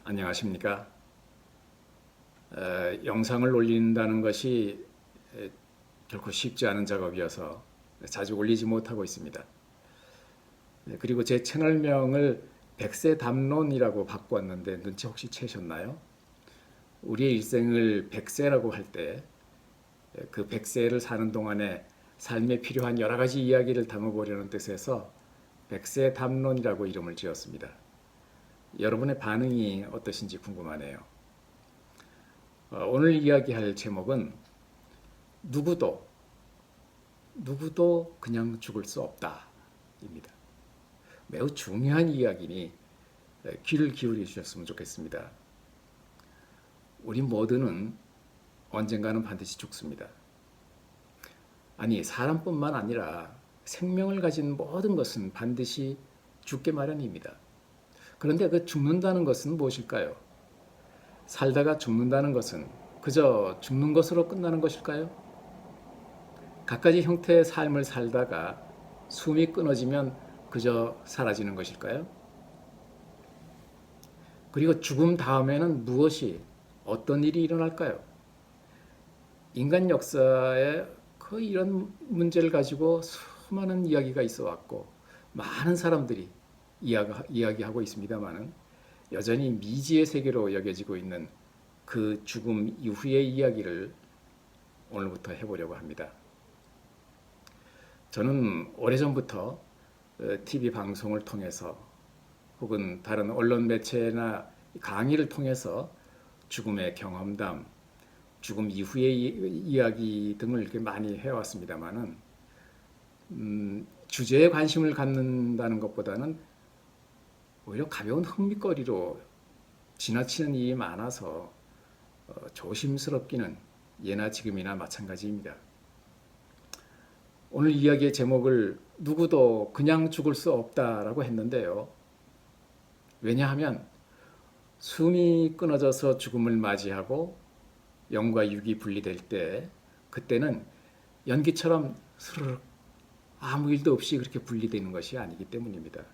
안녕하십니까? 영상을 올린다는 것이 결코 쉽지 않은 작업이어서 자주 올리지 못하고 있습니다. 그리고 제 채널명을 백세 담론이라고 바꾸었는데 눈치 혹시 채셨나요? 우리의 일생을 백세라고 할 때 그 백세를 사는 동안에 삶에 필요한 여러 가지 이야기를 담아보려는 뜻에서 백세 담론이라고 이름을 지었습니다. 여러분의 반응이 어떠신지 궁금하네요. 오늘 이야기할 제목은 누구도 그냥 죽을 수 없다입니다. 매우 중요한 이야기니 귀를 기울여 주셨으면 좋겠습니다. 우리 모두는 언젠가는 반드시 죽습니다. 아니, 사람뿐만 아니라 생명을 가진 모든 것은 반드시 죽게 마련입니다. 그런데 그 죽는다는 것은 무엇일까요? 살다가 죽는다는 것은 그저 죽는 것으로 끝나는 것일까요? 갖가지 형태의 삶을 살다가 숨이 끊어지면 그저 사라지는 것일까요? 그리고 죽음 다음에는 무엇이, 어떤 일이 일어날까요? 인간 역사에 거의 이런 문제를 가지고 수많은 이야기가 있어 왔고 많은 사람들이 이야기하고 있습니다만은 여전히 미지의 세계로 여겨지고 있는 그 죽음 이후의 이야기를 오늘부터 해보려고 합니다. 저는 오래전부터 TV 방송을 통해서 혹은 다른 언론 매체나 강의를 통해서 죽음의 경험담, 죽음 이후의 이야기 등을 이렇게 많이 해왔습니다만은 주제에 관심을 갖는다는 것보다는 오히려 가벼운 흥미거리로 지나치는 일이 많아서 조심스럽기는 예나 지금이나 마찬가지입니다. 오늘 이야기의 제목을 누구도 그냥 죽을 수 없다라고 했는데요. 왜냐하면 숨이 끊어져서 죽음을 맞이하고 영과 육이 분리될 때 그때는 연기처럼 스르륵 아무 일도 없이 그렇게 분리되는 것이 아니기 때문입니다.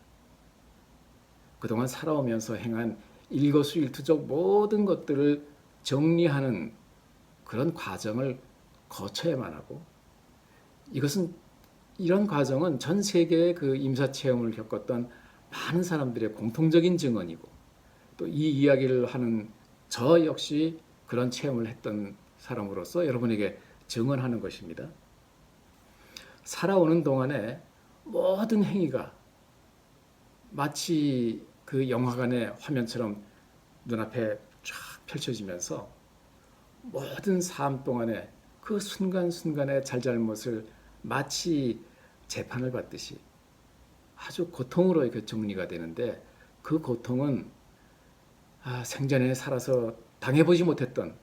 그동안 살아오면서 행한 일거수일투족 모든 것들을 정리하는 그런 과정을 거쳐야만 하고 이런 과정은 전 세계의 그 임사체험을 겪었던 많은 사람들의 공통적인 증언이고 또 이 이야기를 하는 저 역시 그런 체험을 했던 사람으로서 여러분에게 증언하는 것입니다. 살아오는 동안에 모든 행위가 마치 그 영화관의 화면처럼 눈앞에 쫙 펼쳐지면서 모든 삶 동안에 그 순간순간의 잘잘못을 마치 재판을 받듯이 아주 고통으로 이렇게 정리가 되는데 그 고통은 생전에 살아서 당해보지 못했던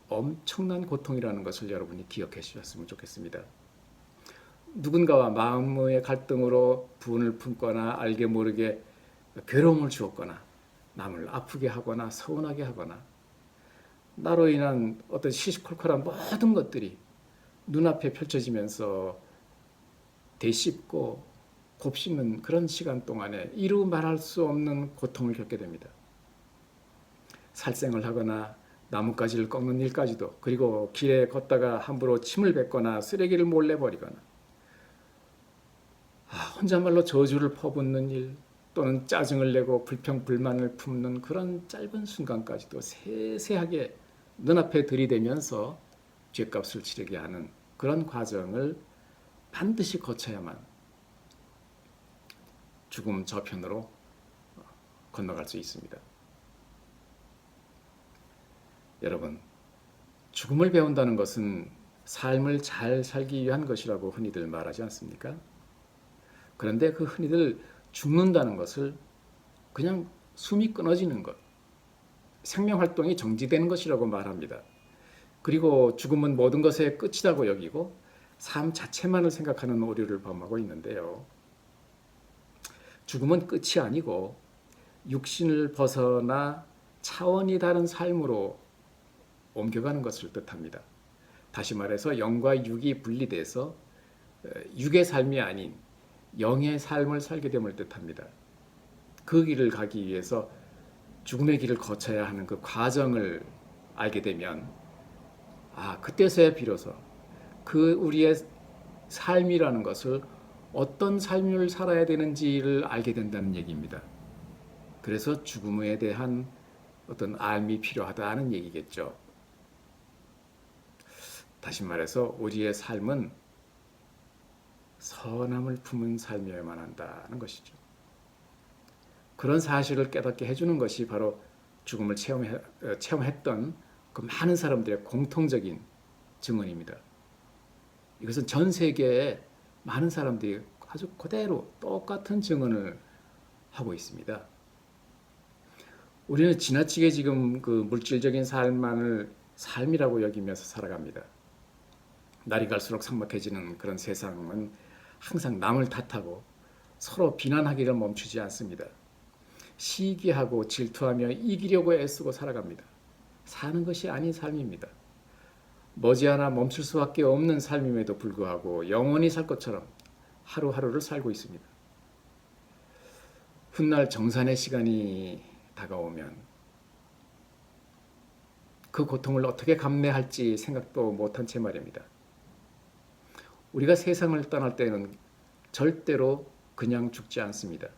엄청난 고통이라는 것을 여러분이 기억해 주셨으면 좋겠습니다. 누군가와 마음의 갈등으로 분을 품거나 알게 모르게 괴로움을 주었거나 남을 아프게 하거나 서운하게 하거나 나로 인한 어떤 시시콜콜한 모든 것들이 눈앞에 펼쳐지면서 되씹고 곱씹는 그런 시간 동안에 이루 말할 수 없는 고통을 겪게 됩니다. 살생을 하거나 나뭇가지를 꺾는 일까지도, 그리고 길에 걷다가 함부로 침을 뱉거나 쓰레기를 몰래 버리거나 혼잣말로 저주를 퍼붓는 일, 또는 짜증을 내고 불평불만을 품는 그런 짧은 순간까지도 세세하게 눈앞에 들이대면서 죗값을 치르게 하는 그런 과정을 반드시 거쳐야만 죽음 저편으로 건너갈 수 있습니다. 여러분, 죽음을 배운다는 것은 삶을 잘 살기 위한 것이라고 흔히들 말하지 않습니까? 그런데 그 흔히들 죽는다는 것을 그냥 숨이 끊어지는 것, 생명활동이 정지되는 것이라고 말합니다. 그리고 죽음은 모든 것의 끝이라고 여기고 삶 자체만을 생각하는 오류를 범하고 있는데요. 죽음은 끝이 아니고 육신을 벗어나 차원이 다른 삶으로 옮겨가는 것을 뜻합니다. 다시 말해서 영과 육이 분리돼서 육의 삶이 아닌 영의 삶을 살게 됨을 뜻합니다. 그 길을 가기 위해서 죽음의 길을 거쳐야 하는 그 과정을 알게 되면 그때서야 비로소 그 우리의 삶이라는 것을 어떤 삶을 살아야 되는지를 알게 된다는 얘기입니다. 그래서 죽음에 대한 어떤 알미 필요하다는 얘기겠죠. 다시 말해서 우리의 삶은 선함을 품은 삶이어야만 한다는 것이죠. 그런 사실을 깨닫게 해주는 것이 바로 죽음을 체험했던 그 많은 사람들의 공통적인 증언입니다. 이것은 전 세계에 많은 사람들이 아주 그대로 똑같은 증언을 하고 있습니다. 우리는 지나치게 지금 그 물질적인 삶만을 삶이라고 여기면서 살아갑니다. 날이 갈수록 삭막해지는 그런 세상은 항상 남을 탓하고 서로 비난하기를 멈추지 않습니다. 시기하고 질투하며 이기려고 애쓰고 살아갑니다. 사는 것이 아닌 삶입니다. 머지않아 멈출 수밖에 없는 삶임에도 불구하고 영원히 살 것처럼 하루하루를 살고 있습니다. 훗날 정산의 시간이 다가오면 그 고통을 어떻게 감내할지 생각도 못한 채 말입니다. 우리가 세상을 떠날 때는 절대로 그냥 죽지 않습니다.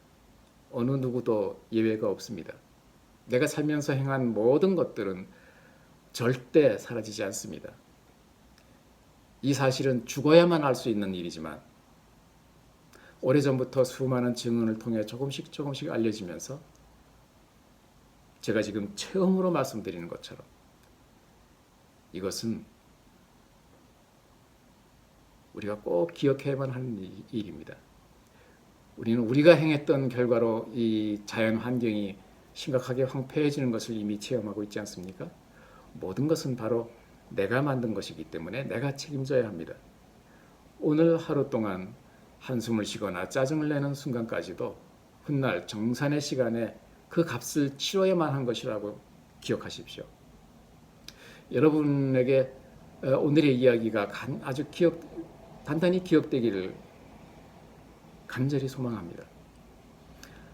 어느 누구도 예외가 없습니다. 내가 살면서 행한 모든 것들은 절대 사라지지 않습니다. 이 사실은 죽어야만 알 수 있는 일이지만 오래전부터 수많은 증언을 통해 조금씩 알려지면서 제가 지금 체험으로 말씀드리는 것처럼 이것은 우리가 꼭 기억해야만 하는 일입니다. 우리는 우리가 행했던 결과로 이 자연 환경이 심각하게 황폐해지는 것을 이미 체험하고 있지 않습니까? 모든 것은 바로 내가 만든 것이기 때문에 내가 책임져야 합니다. 오늘 하루 동안 한숨을 쉬거나 짜증을 내는 순간까지도 훗날 정산의 시간에 그 값을 치러야만 한 것이라고 기억하십시오. 여러분에게 오늘의 이야기가 아주 단단히 기억되기를 간절히 소망합니다.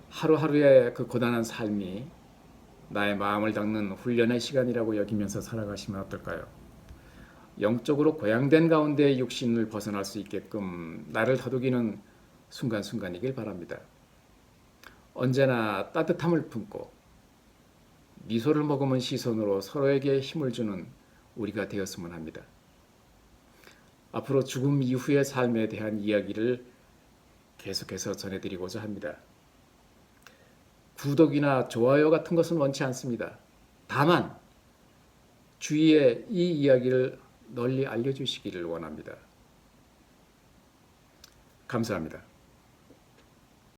하루하루의 그 고단한 삶이 나의 마음을 닦는 훈련의 시간이라고 여기면서 살아가시면 어떨까요? 영적으로 고양된 가운데 육신을 벗어날 수 있게끔 나를 다독이는 순간순간이길 바랍니다. 언제나 따뜻함을 품고 미소를 머금은 시선으로 서로에게 힘을 주는 우리가 되었으면 합니다. 앞으로 죽음 이후의 삶에 대한 이야기를 계속해서 전해드리고자 합니다. 구독이나 좋아요 같은 것은 원치 않습니다. 다만 주위에 이 이야기를 널리 알려주시기를 원합니다. 감사합니다.